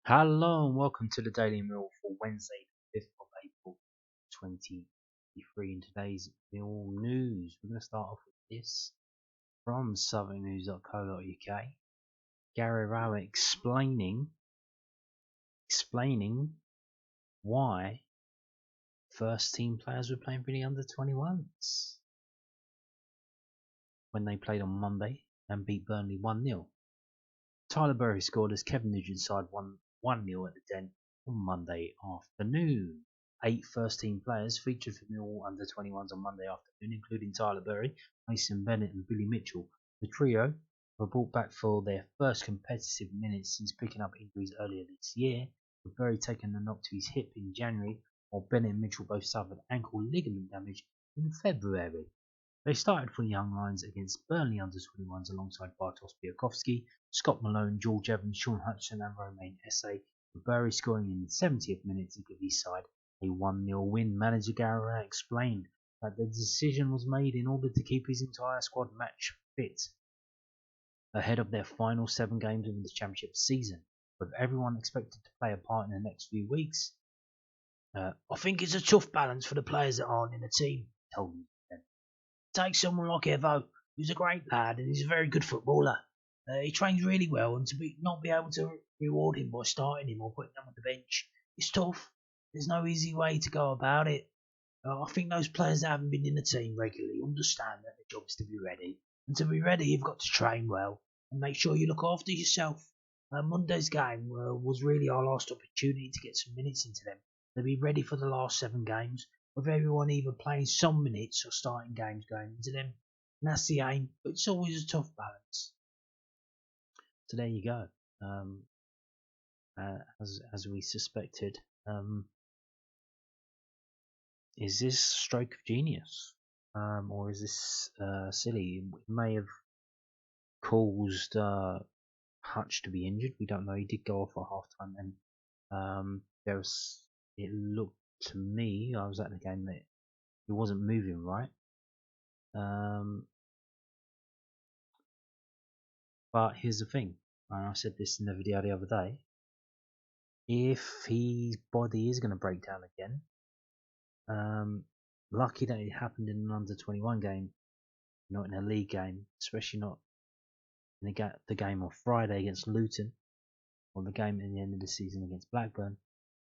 Hello and welcome to the Daily Mill for Wednesday, the 5th of April 2023. In today's Mill News, we're going to start off with this from southernnews.co.uk. Gary Rowett explaining why first team players were playing for the under 21s when they played on Monday and beat Burnley 1-0. Tyler Berry scored as Kevin Nugent's side won 1-0 at the Den on Monday afternoon. 8 first-team players featured for Millwall under-21s on Monday afternoon, including Tyler Berry, Mason Bennett and Billy Mitchell. The trio were brought back for their first competitive minutes since picking up injuries earlier this year, with Berry taking a knock to his hip in January, while Bennett and Mitchell both suffered ankle ligament damage in February. They started for the Young Lions against Burnley under-21s alongside Bartosz Białkowski, Scott Malone, George Evans, Sean Hutchinson and Romain Esse, with Berry scoring in the 70th minute to give his side a 1-0 win. Manager Gary Rowett explained that the decision was made in order to keep his entire squad match fit ahead of their final 7 games of the Championship season, with everyone expected to play a part in the next few weeks. I think it's a tough balance for the players that aren't in the team, he told me. Take someone like Evo, who's a great lad and he's a very good footballer. He trains really well, and not be able to reward him by starting him or putting him on the bench, it's tough. There's no easy way to go about it. I think those players that haven't been in the team regularly understand that their job is to be ready. And to be ready, you've got to train well and make sure you look after yourself. Monday's game was really our last opportunity to get some minutes into them. To be ready for the last 7 games, with everyone either playing some minutes or starting games going into them. And that's the aim, but it's always a tough balance. So there you go. As we suspected, is this stroke of genius, or is this silly? It may have caused Hutch to be injured. We don't know. He did go off at half time, and it looked to me, I was at the game, that he wasn't moving right. But here's the thing, and I said this in the video the other day, if his body is going to break down again, lucky that it happened in an under-21 game, not in a league game, especially not in the game on Friday against Luton, or the game in the end of the season against Blackburn,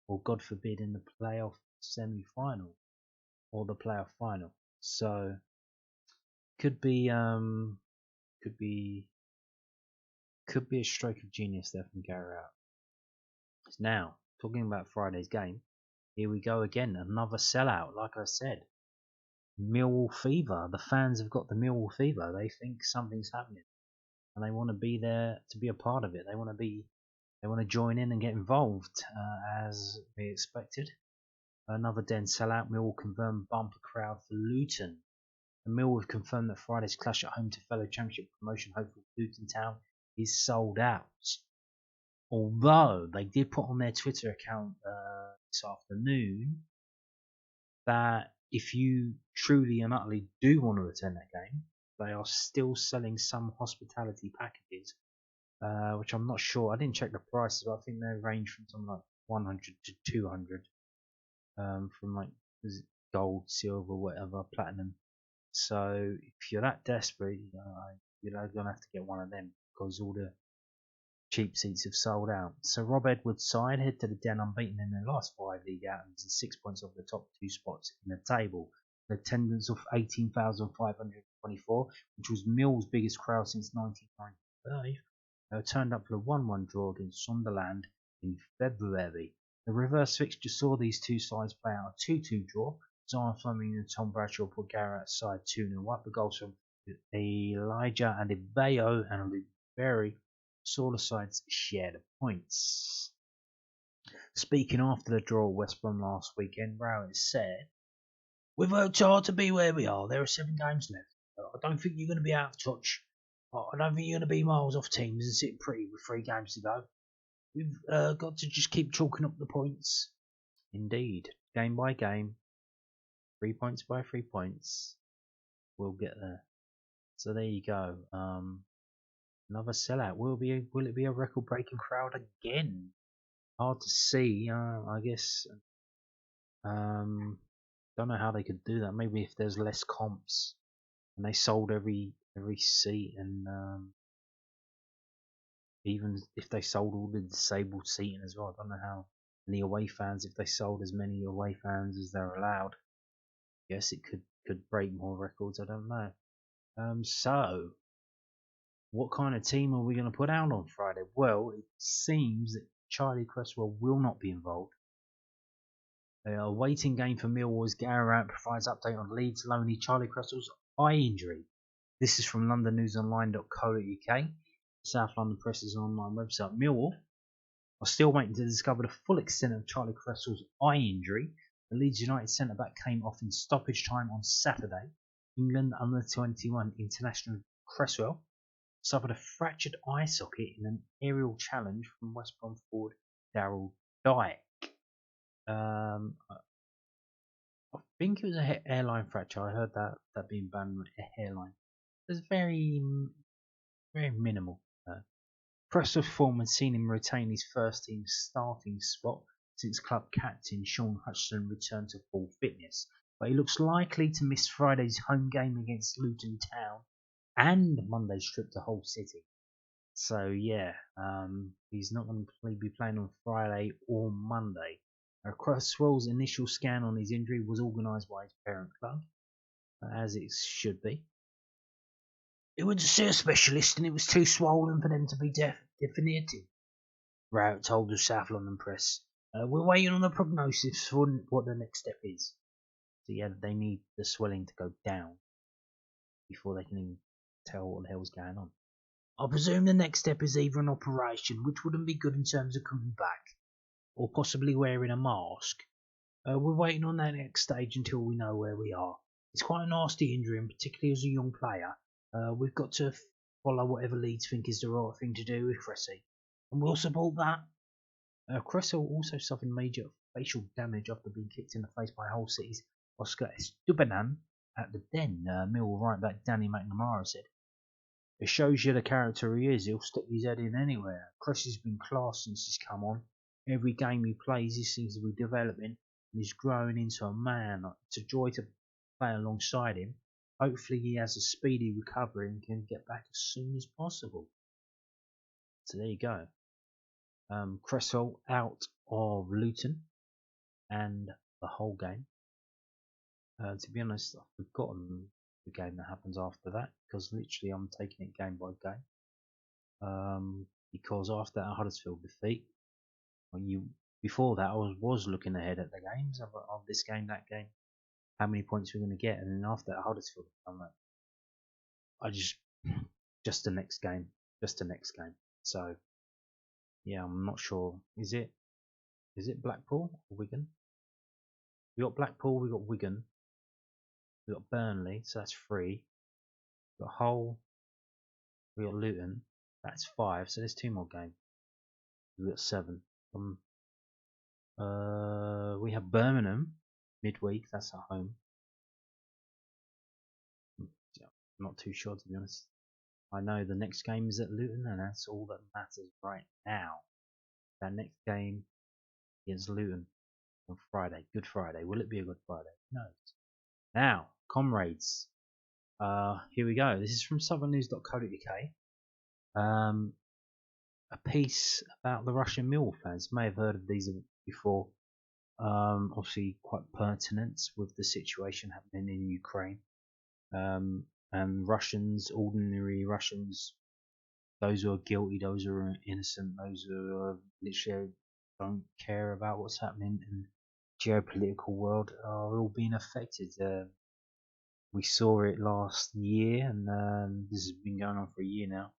or God forbid in the playoff semi-final or the playoff final. So could be a stroke of genius there from Gary Rowett. Now, talking about Friday's game, here we go again, another sellout. Like I said, Millwall fever. The fans have got the Millwall fever. They think something's happening, and they want to be there to be a part of it. They want to join in and get involved, as we expected. Another Den sellout. Millwall confirmed bumper crowd for Luton. And Millwall have confirmed that Friday's clash at home to fellow Championship promotion hopeful Luton Town is sold out. Although they did put on their Twitter account this afternoon that if you truly and utterly do want to attend that game, they are still selling some hospitality packages, which I'm not sure. I didn't check the prices, but I think they range from something like 100 to 200, from like gold, silver, whatever, platinum. So if you're that desperate, you're gonna have to get one of them because all the cheap seats have sold out. So Rob Edwards' side head to the Den unbeaten in their last 5 league outings and 6 points off the top 2 spots in the table. An attendance of 18,524, which was Mill's biggest crowd since 1995, turned up for the 1-1 draw against Sunderland in February. The reverse fixture saw these two sides play out a 2-2 draw. Zion Fleming and Tom Bradshaw put Garrett's side 2-0 up. The goals from Elijah and Ibeyo and Luke Berry saw the sides share the points. Speaking after the draw at West Brom last weekend, Rowett said, "We've worked hard to be where we are. There are 7 games left. I don't think you're going to be out of touch. I don't think you're going to be miles off teams and sitting pretty with 3 games to go. We've got to just keep chalking up the points." Indeed, game by game, 3 points by 3 points, we'll get there. So there you go. Another sellout. Will it be a record-breaking crowd again? hard to see. I guess. Don't know how they could do that. Maybe if there's less comps and they sold every seat, and even if they sold all the disabled seating as well. I don't know how many away fans, if they sold as many away fans as they're allowed. Yes, it could break more records. I don't know. So what kind of team are we going to put out on Friday? Well, it seems that Charlie Cresswell will not be involved. A waiting game for Millwall's Gary Rowett provides update on Leeds loanee Charlie Cresswell's eye injury. This is from londonnewsonline.co.uk. South London Press's online website. Millwall are still waiting to discover the full extent of Charlie Cresswell's eye injury. The Leeds United centre-back came off in stoppage time on Saturday. England under-21 international Cresswell suffered a fractured eye socket in an aerial challenge from West Brom forward Daryl Dyke. I think it was a hairline fracture. I heard that being banned with a hairline. It was very minimal. Cresswell's form had seen him retain his first team starting spot since club captain Sean Hutchinson returned to full fitness, but he looks likely to miss Friday's home game against Luton Town and Monday's trip to Hull City. So yeah, he's not going to be playing on Friday or Monday. Cresswell's initial scan on his injury was organised by his parent club, as it should be. He went to see a specialist and it was too swollen for them to be definitive, Rowett told the South London Press. We're waiting on the prognosis for what the next step is. So yeah, they need the swelling to go down before they can even tell what the hell's going on. I presume the next step is either an operation, which wouldn't be good in terms of coming back, or possibly wearing a mask. We're waiting on that next stage until we know where we are. It's quite a nasty injury, and particularly as a young player, we've got to follow whatever Leeds think is the right thing to do with Cressy, and we'll support that. Cresswell also suffered major facial damage after being kicked in the face by Hull City's Oscar Estupiñán at the Den. Millwall right back Danny McNamara said, "It shows you the character he is. He'll stick his head in anywhere. Cressy's been class since he's come on. Every game he plays, he seems to be developing, and he's growing into a man. It's a joy to play alongside him. Hopefully he has a speedy recovery and can get back as soon as possible." So there you go. Cresswell out of Luton and the whole game. To be honest, I've forgotten the game that happens after that, because literally I'm taking it game by game. Because after that Huddersfield defeat, before that I was looking ahead at the games of this game, that game, how many points we're going to get, and then after that Huddersfield, I'm like, I just the next game. So yeah, I'm not sure. Is it Blackpool or Wigan? We got Blackpool, we got Wigan, we got Burnley, so that's 3. We got Hull, we got Luton, that's 5. So there's 2 more games. We got 7. We have Birmingham midweek. That's at home. Yeah, I'm not too sure, to be honest. I know the next game is at Luton, and that's all that matters right now. That next game against Luton on Friday, Good Friday. Will it be a Good Friday? No. Now, comrades, here we go. This is from southernnews.co.uk. A piece about the Russian Millwall fans. May have heard of these before. Obviously, quite pertinent with the situation happening in Ukraine. And Russians, ordinary Russians, those who are guilty, those who are innocent, those who are literally don't care about what's happening in the geopolitical world, are all being affected. We saw it last year, and this has been going on for a year now.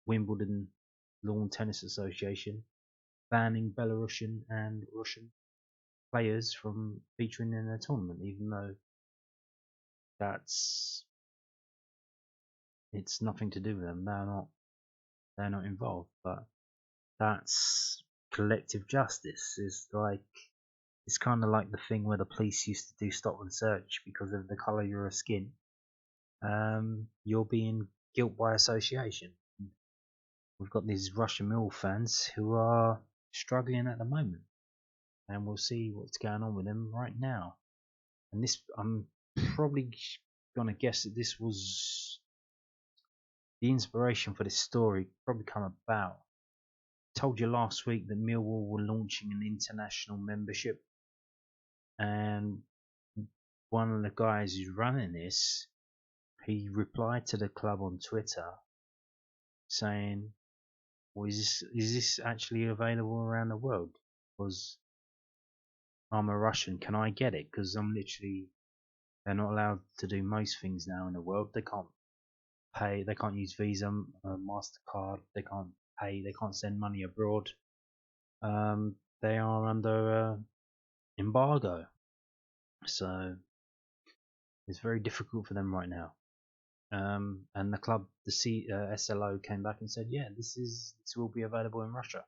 Wimbledon Lawn Tennis Association banning Belarusian and Russian players from featuring in a tournament, even though it's nothing to do with them. They're not involved. But that's collective justice. It's kind of like the thing where the police used to do stop and search because of the colour of your skin. You're being guilt by association. we've got these Russian Mill fans who are struggling at the moment, and we'll see what's going on with them right now. And this, I'm probably gonna guess that this was the inspiration for this story. Probably come about. Told you last week that Millwall were launching an international membership, and one of the guys who's running this, he replied to the club on Twitter saying, well, is this actually available around the world? Because I'm a Russian, can I get it? Because I'm literally, they're not allowed to do most things now in the world. They can't pay, they can't use Visa, MasterCard, they can't pay, they can't send money abroad. They are under embargo, so it's very difficult for them right now. And the club, the SLO came back and said, yeah, this will be available in Russia.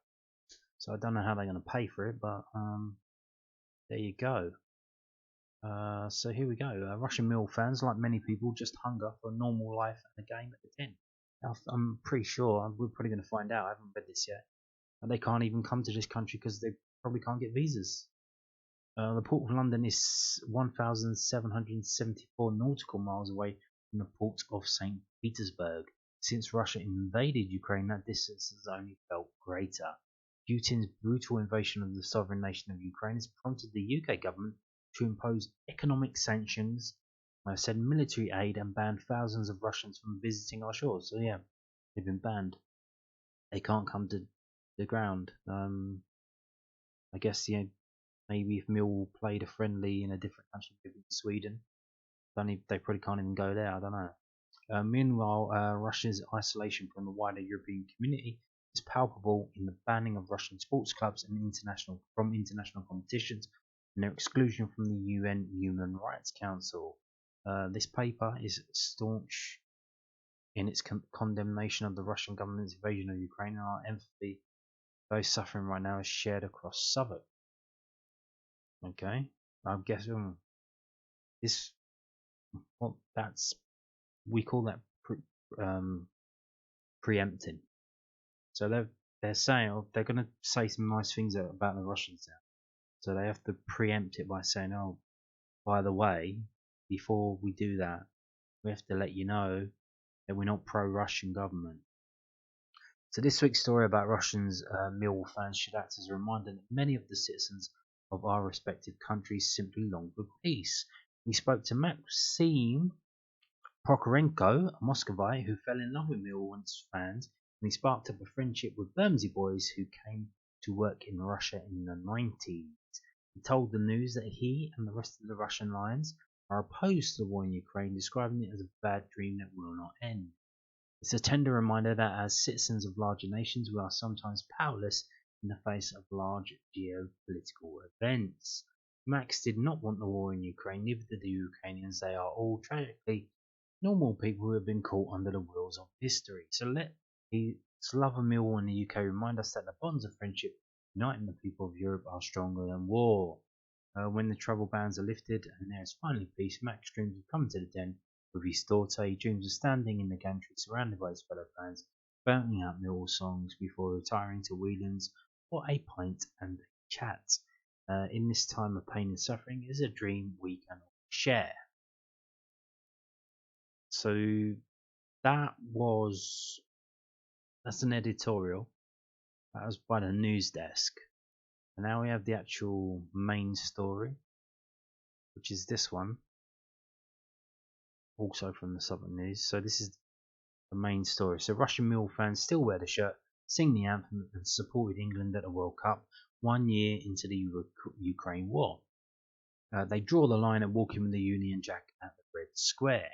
So I don't know how they're going to pay for it, but there you go. So here we go. Russian Mill fans, like many people, just hunger for a normal life and a game at the 10. I'm pretty sure, we're probably going to find out, I haven't read this yet, and they can't even come to this country because they probably can't get visas. The Port of London is 1,774 nautical miles away from the port of St. Petersburg. Since Russia invaded Ukraine, that distance has only felt greater. Putin's brutal invasion of the sovereign nation of Ukraine has prompted the UK government to impose economic sanctions, send military aid, and ban thousands of Russians from visiting our shores. So yeah, they've been banned. They can't come to the ground. I guess maybe if Millwall played a friendly in a different country, maybe in Sweden, they probably can't even go there. I don't know. Meanwhile, Russia's isolation from the wider European community is palpable in the banning of Russian sports clubs and from international competitions and their exclusion from the UN Human Rights Council. This paper is staunch in its condemnation of the Russian government's invasion of Ukraine, and our empathy for those suffering right now is shared across Southwark. Okay, I'm guessing this. Well, we call that preempting. So they're saying they're going to say some nice things about the Russians now. So they have to preempt it by saying, oh, by the way, before we do that, we have to let you know that we're not pro-Russian government. So this week's story about Russians, Millwall fans should act as a reminder that many of the citizens of our respective countries simply long for peace. We spoke to Maxim Prokorenko, a Muscovite who fell in love with Millwall fans, and he sparked up a friendship with Bermondsey boys who came to work in Russia in the 90s. He told the news that he and the rest of the Russian Lions are opposed to the war in Ukraine, describing it as a bad dream that will not end. It's a tender reminder that as citizens of larger nations, we are sometimes powerless in the face of large geopolitical events. Max did not want the war in Ukraine, neither did the Ukrainians. They are all tragically normal people who have been caught under the wheels of history. So let his love of Millwall in the UK remind us that the bonds of friendship uniting the people of Europe are stronger than war. When the travel bans are lifted and there is finally peace, Max dreams of coming to the Den with his daughter. He dreams of standing in the gantry surrounded by his fellow fans, belting out Millwall songs before retiring to Whelan's for a pint and a chat. In this time of pain and suffering is a dream we can all share. So that's an editorial. That was by the news desk. And now we have the actual main story, which is this one, also from the Southern News. So this is the main story. So Russian Millwall fans still wear the shirt, sing the anthem, and supported England at the World Cup 1 year into the Ukraine war. They draw the line at walking with the Union Jack at the Red Square.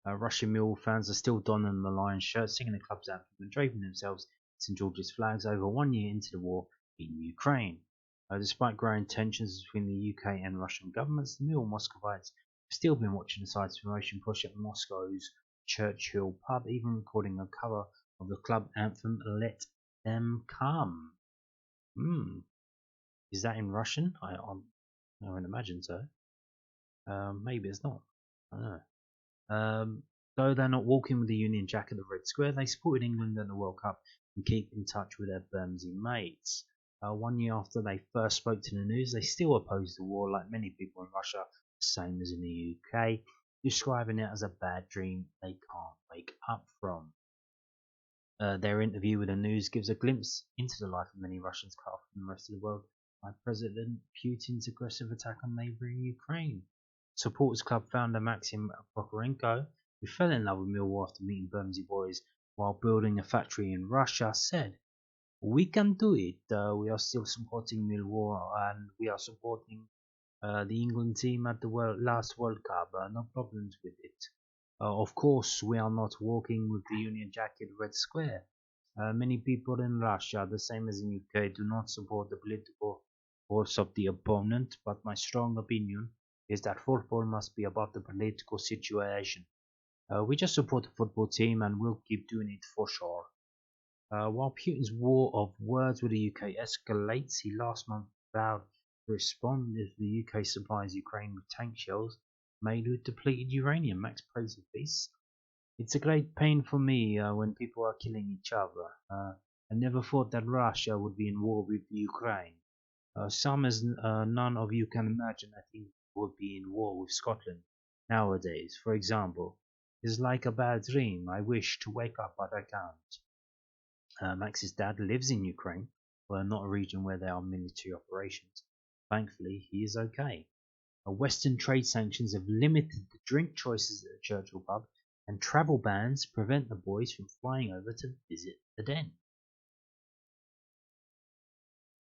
Russian Millwall fans are still donning the Lions shirt, singing the club's anthem and draping themselves in St George's flags over 1 year into the war in Ukraine. Despite growing tensions between the UK and Russian governments, the Millwall Muscovites have still been watching the side's promotion push at Moscow's Churchill pub, even recording a cover of the club anthem "Let Them Come." Is that in Russian? I would imagine so. Maybe it's not. I don't know. Though they're not walking with the Union Jack at the Red Square, they supported England in the World Cup and keep in touch with their Bermondsey mates. 1 year after they first spoke to the news, they still opposed the war like many people in Russia, the same as in the UK, describing it as a bad dream they can't wake up from. Their interview with the news gives a glimpse into the life of many Russians cut off from the rest of the world by President Putin's aggressive attack on neighbouring Ukraine. Supporters Club founder Maxim Prokhorenko, who fell in love with Millwall after meeting Bermondsey boys while building a factory in Russia, said, "We can do it. We are still supporting Millwall and we are supporting the England team at the last World Cup. No problems with it. Of course, we are not walking with the Union Jack at Red Square. Many people in Russia, the same as in UK, do not support the political force of the opponent, but my strong opinion is that football must be about the political situation. We just support the football team and we'll keep doing it for sure." While Putin's war of words with the UK escalates, he last month vowed to respond if the UK supplies Ukraine with tank shells made with depleted uranium. Max prays for peace. "It's a great pain for me when people are killing each other. I never thought that Russia would be in war with Ukraine. Some as none of you can imagine, I think would be in war with Scotland nowadays, for example. It's like a bad dream. I wish to wake up, but I can't." Max's dad lives in Ukraine, well, not a region where there are military operations. Thankfully, he is okay. Western trade sanctions have limited the drink choices at the Churchill pub, and travel bans prevent the boys from flying over to visit the den.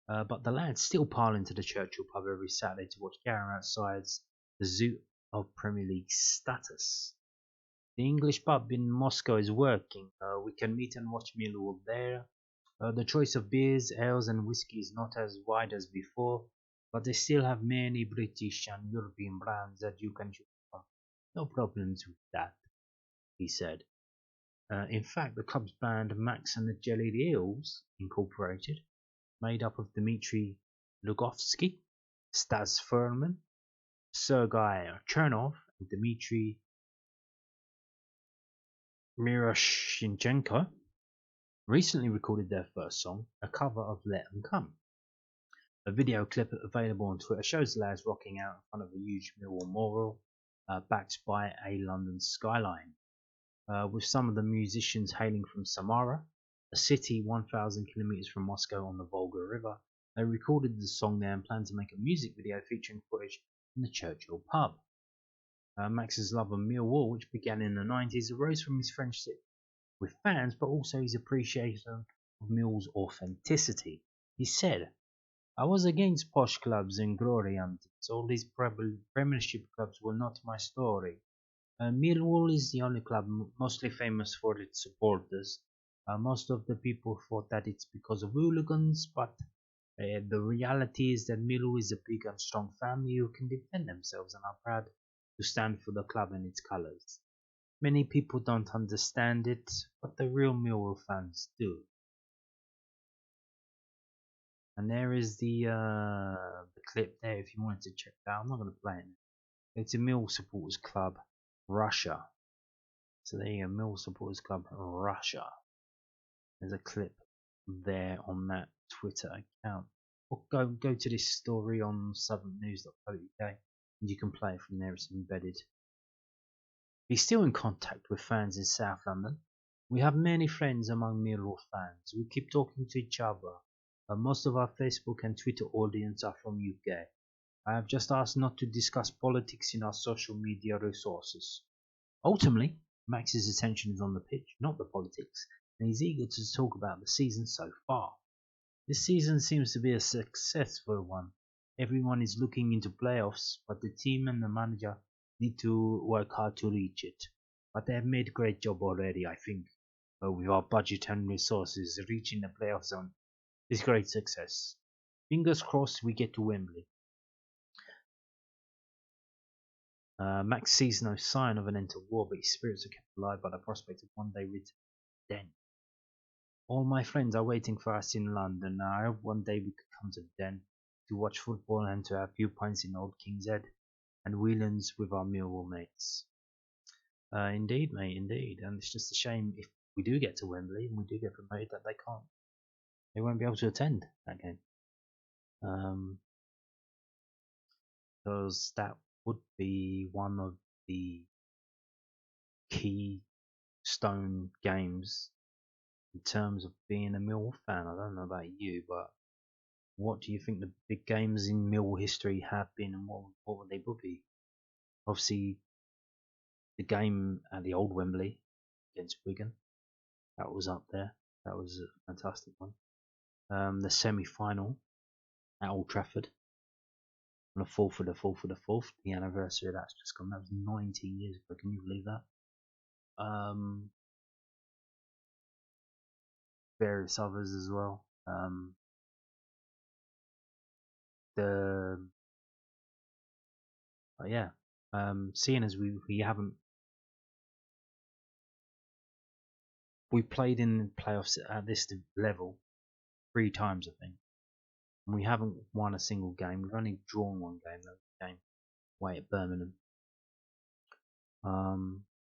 But the lads still pile into the Churchill pub every Saturday to watch Gareth sides the zoo of Premier League status. "The English pub in Moscow is working. We can meet and watch Millwall there. The choice of beers, ales and whiskey is not as wide as before, but they still have many British and European brands that you can choose from. No problems with that," he said. In fact, the club's band Max and the Jellied Eels Incorporated, made up of Dmitry Lugovsky, Stas Furman, Sergei Chernov, and Dmitry Miroshnichenko, recently recorded their first song, a cover of Let 'Em Come. A video clip available on Twitter shows the lads rocking out in front of a huge Millwall mural backed by a London skyline. With some of the musicians hailing from Samara, a city 1,000 kilometers from Moscow on the Volga River, they recorded the song there and plan to make a music video featuring footage in the Churchill pub. Max's love of Millwall, which began in the 90s, arose from his friendship with fans, but also his appreciation of Millwall's authenticity. He said, "I was against posh clubs and glory antics. All these Premiership clubs were not my story. Millwall is the only club mostly famous for its supporters. Most of the people thought that it's because of hooligans, but the reality is that Millwall is a big and strong family who can defend themselves and are proud to stand for the club and its colours. Many people don't understand it, but the real Millwall fans do." And there is the clip there if you wanted to check that out. I'm not going to play it. It's a Millwall Supporters Club Russia. So there you go, Millwall Supporters Club Russia. There's a clip there on that Twitter account. Or go to this story on southwarknews.co.uk and you can play it from there. It's embedded. He's still in contact with fans in South London. "We have many friends among Millwall fans. We keep talking to each other. Most of our Facebook and Twitter audience are from UK. I have just asked not to discuss politics in our social media resources." Ultimately, Max's attention is on the pitch, not the politics, and he's eager to talk about the season so far. "This season seems to be a successful one. Everyone is looking into playoffs, but the team and the manager need to work hard to reach it. But they have made a great job already, I think. With our budget and resources, reaching the playoff zone is great success. Fingers crossed we get to Wembley." Max sees no sign of an end to war, but his spirits are kept alive by the prospect of one day returning to the Den. "All my friends are waiting for us in London. I hope one day we could come to the Den to watch football and to have a few pints in Old King's Head and Whelan's with our Millwall mates." Indeed, mate, indeed. And it's just a shame if we do get to Wembley and we do get promoted that they won't be able to attend that game. Because that would be one of the keystone games in terms of being a Millwall fan. I don't know about you, but what do you think the big games in Millwall history have been, and what would they be? Obviously, the game at the old Wembley against Wigan, that was up there. That was a fantastic one. The semi-final at Old Trafford on the 4th of the 4th of the 4th, the anniversary of that's just gone. That was 19 years ago. Can you believe that? Various others as well. Seeing as we played in playoffs at this level 3 times, I think, and we haven't won a single game. We've only drawn one game, that game away at Birmingham.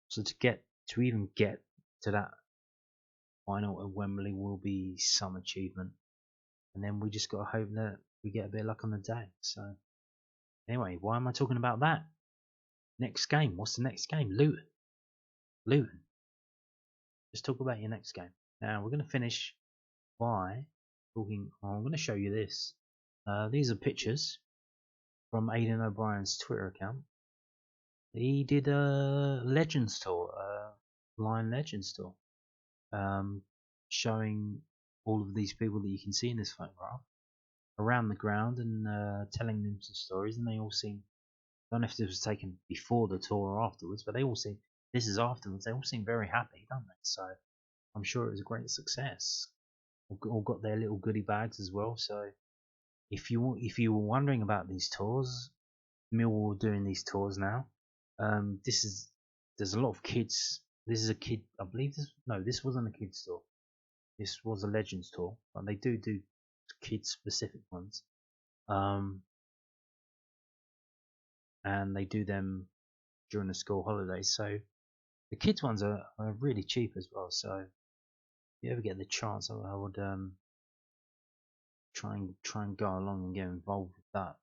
So to even get to that final at Wembley will be some achievement, and then we just got to hope that we get a bit of luck on the day. So anyway, why am I talking about that? Next game. What's the next game? Luton. Just talk about your next game. Now we're going to finish by talking. I'm going to show you this. These are pictures from Aiden O'Brien's Twitter account. He did a Legends tour, Line Legends tour, showing all of these people that you can see in this photograph around the ground and telling them some stories, and they all seem. I don't know if this was taken before the tour or afterwards, but they all seem. This is afterwards. They all seem very happy, don't they? So I'm sure it was a great success. All got their little goodie bags as well. So if you were wondering about these tours, Millwall are doing these tours now. There's a lot of kids. This is a kid. I believe this wasn't a kids tour. This was a Legends tour, but they do kids specific ones. And they do them during the school holidays. So the kids ones are really cheap as well. So if you ever get the chance, I would try and go along and get involved with that.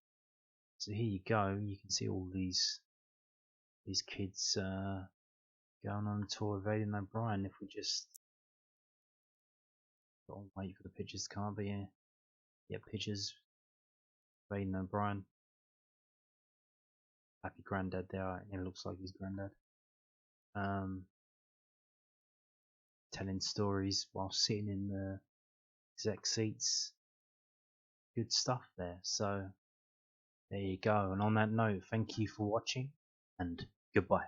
So here you go. You can see all these kids going on a tour with Aiden O'Brien. If we just don't wait for the pictures to come up, but yeah, pictures of Aiden O'Brien. Happy granddad there. It looks like his granddad. Telling stories while sitting in the exec seats. Good stuff there. So there you go. And on that note, thank you for watching and goodbye.